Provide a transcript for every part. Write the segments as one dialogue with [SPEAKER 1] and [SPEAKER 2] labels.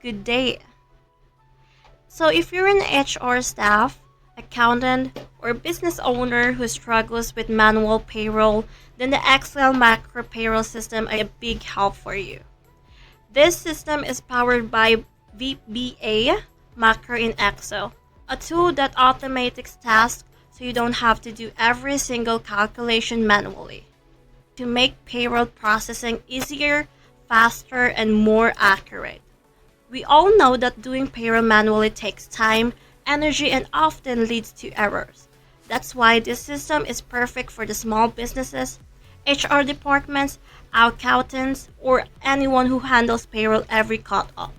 [SPEAKER 1] good day. So if you're an HR staff, accountant, or business owner who struggles with manual payroll, then the Excel Macro Payroll System is a big help for you. This system is powered by VBA Macro in Excel, a tool that automates tasks so you don't have to do every single calculation manually. To make payroll processing easier, faster, and more accurate. We all know that doing payroll manually takes time, energy, and often leads to errors. That's why this system is perfect for the small businesses, HR departments, accountants, or anyone who handles payroll every cut-off.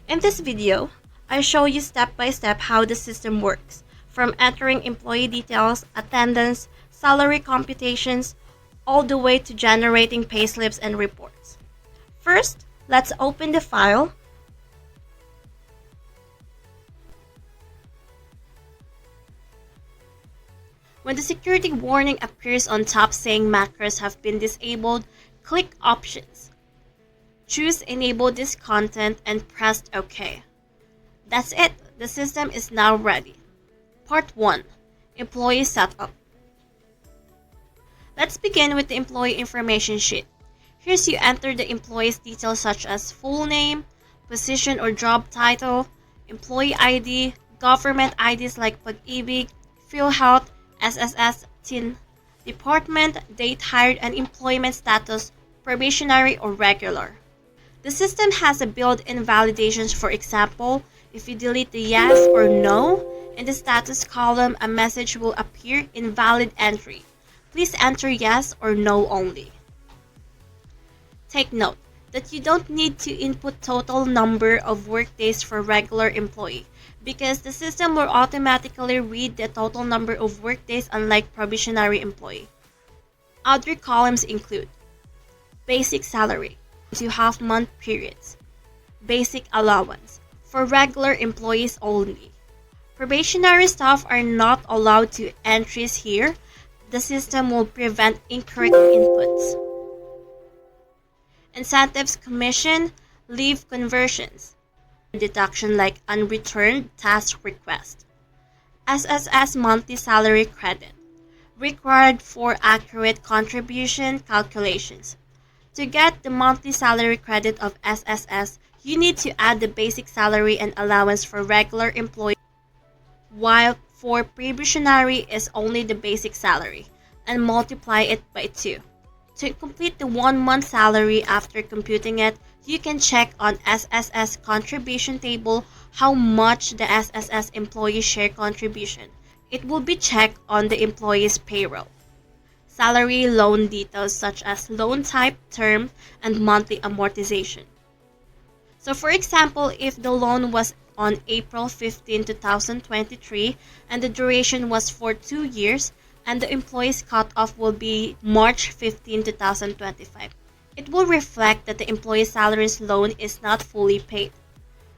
[SPEAKER 1] In this video, I show you step by step how the system works, from entering employee details, attendance, salary computations, all the way to generating payslips and reports. First, let's open the file. When the security warning appears on top saying macros have been disabled, click Options. Choose Enable this content and press OK. That's it. The system is now ready. Part 1. Employee Setup. Let's begin with the employee information sheet. Here you enter the employee's details such as full name, position or job title, employee ID, government IDs like Pag-IBIG, PhilHealth, SSS, TIN, department, date hired, and employment status, probationary or regular. The system has a built-in validations. For example, if you delete the yes or no, in the status column, a message will appear invalid entry. Please enter yes or no only. Take note that you don't need to input total number of workdays for regular employee because the system will automatically read the total number of workdays unlike probationary employee. Other columns include basic salary, 2-half-month periods, basic allowance for regular employees only. Probationary staff are not allowed to entries here. The system will prevent incorrect inputs. Incentives, commission, leave conversions, deduction like unreturned task request, SSS monthly salary credit, required for accurate contribution calculations. To get the monthly salary credit of SSS, you need to add the basic salary and allowance for regular employees, while for probationary is only the basic salary, and multiply it by 2. To complete the 1-month salary after computing it, you can check on SSS contribution table how much the SSS employee share contribution. It will be checked on the employee's payroll. Salary loan details such as loan type, term, and monthly amortization. So for example, if the loan was on April 15, 2023 and the duration was for 2 years and the employee's cutoff will be March 15, 2025, it will reflect that the employee's salary's loan is not fully paid.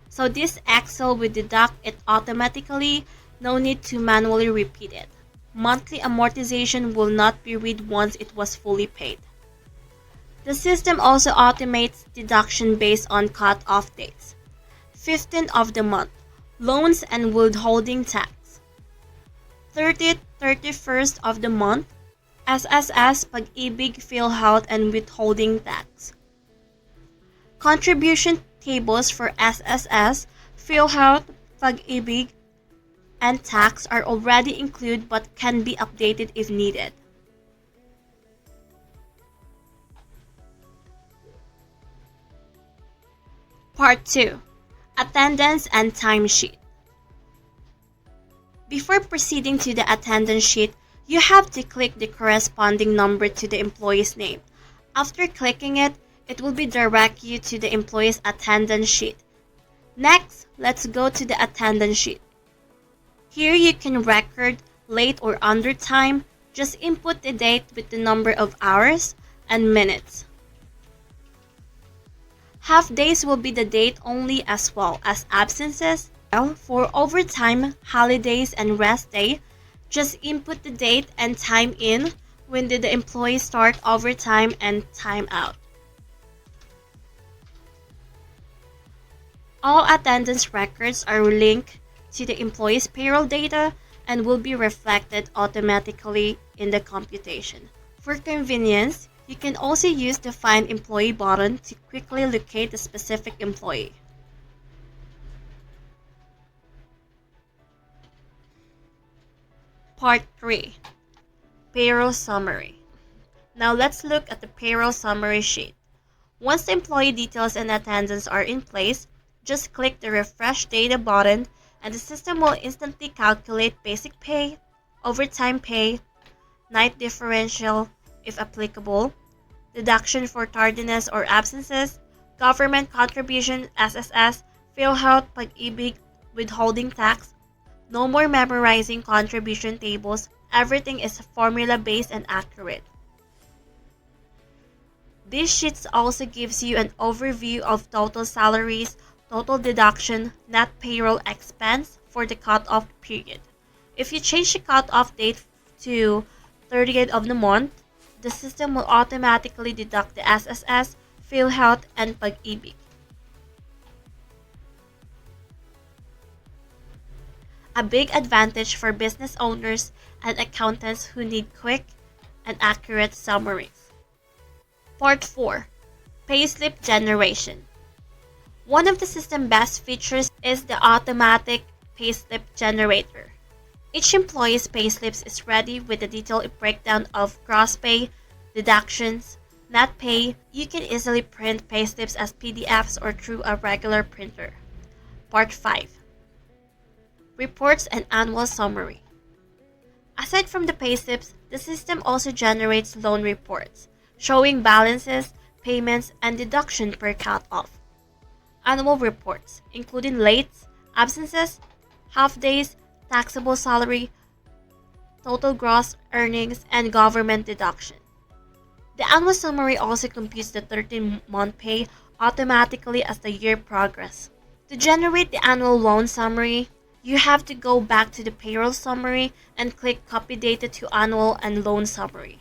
[SPEAKER 1] So this Excel will deduct it automatically, no need to manually repeat it. Monthly amortization will not be read once it was fully paid. The system also automates deduction based on cutoff dates. 15th of the month, loans and withholding tax. 30th, 31st of the month, SSS, Pag-IBIG, PhilHealth, and withholding tax. Contribution tables for SSS, PhilHealth, Pag-IBIG, and tax are already included but can be updated if needed. Part 2. Attendance and timesheet. Before proceeding to the attendance sheet, you have to click the corresponding number to the employee's name. After clicking it, it will be direct you to the employee's attendance sheet. Next, let's go to the attendance sheet. Here you can record late or under time. Just input the date with the number of hours and minutes. Half days will be the date only as well as absences. For overtime, holidays, and rest day, just input the date and time in. When did the employee start overtime and time out. All attendance records are linked to the employee's payroll data and will be reflected automatically in the computation. For convenience, you can also use the Find Employee button to quickly locate a specific employee. Part 3. Payroll Summary. Now let's look at the payroll summary sheet. Once the employee details and attendance are in place, just click the Refresh Data button and the system will instantly calculate basic pay, overtime pay, night differential if applicable, deduction for tardiness or absences, government contribution SSS, PhilHealth, Pag-IBIG, withholding tax. No more memorizing contribution tables, everything is formula-based and accurate. This sheet also gives you an overview of total salaries, total deduction, net payroll expense for the cutoff period. If you change the cutoff date to 30th of the month, the system will automatically deduct the SSS, PhilHealth, and Pag-IBIG. A big advantage for business owners and accountants who need quick and accurate summaries. Part 4. Payslip Generation. One of the system's best features is the automatic payslip generator. Each employee's payslips is ready with a detailed breakdown of gross pay, deductions, net pay. You can easily print payslips as PDFs or through a regular printer. Part 5. Reports and Annual Summary. Aside from the payslips, the system also generates loan reports, showing balances, payments, and deduction per cutoff. Annual reports, including lates, absences, half days, taxable salary, total gross earnings, and government deduction. The annual summary also computes the 13-month pay automatically as the year progresses. To generate the annual loan summary, you have to go back to the payroll summary and click Copy Data to Annual and Loan Summary.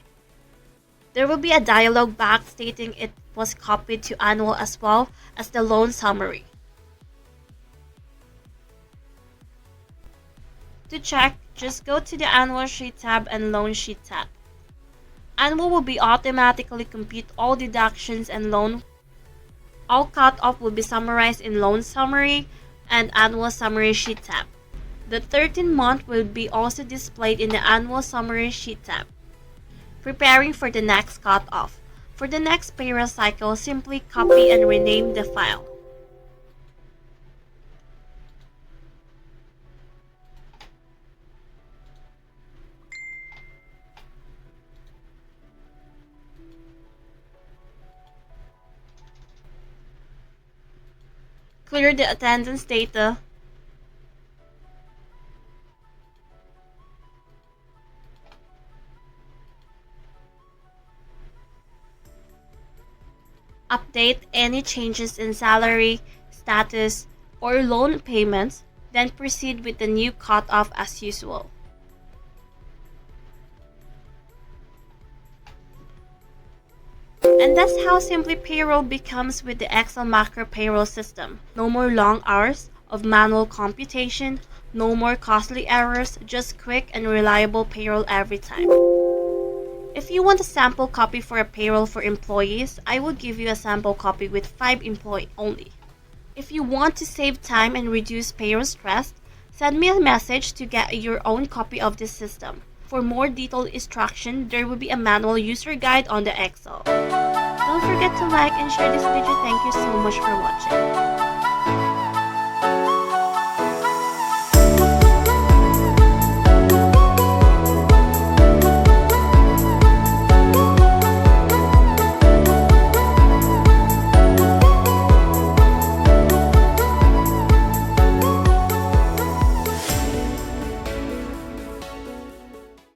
[SPEAKER 1] There will be a dialog box stating it was copied to Annual as well as the Loan Summary. To check, just go to the Annual Sheet tab and Loan Sheet tab. Annual will be automatically compute all deductions and loan. All cutoff will be summarized in Loan Summary and Annual Summary Sheet tab. The 13-month will be also displayed in the Annual Summary Sheet tab. Preparing for the next cutoff. For the next payroll cycle, simply copy and rename the file. Clear the attendance data. Update any changes in salary, status, or loan payments, then proceed with the new cutoff as usual. And that's how simply payroll becomes with the Excel Macro Payroll System. No more long hours of manual computation, no more costly errors, just quick and reliable payroll every time. If you want a sample copy for a payroll for employees, I will give you a sample copy with 5 employees only. If you want to save time and reduce payroll stress, send me a message to get your own copy of this system. For more detailed instruction, there will be a manual user guide on the Excel. Don't forget to like and share this video. Thank you so much for watching.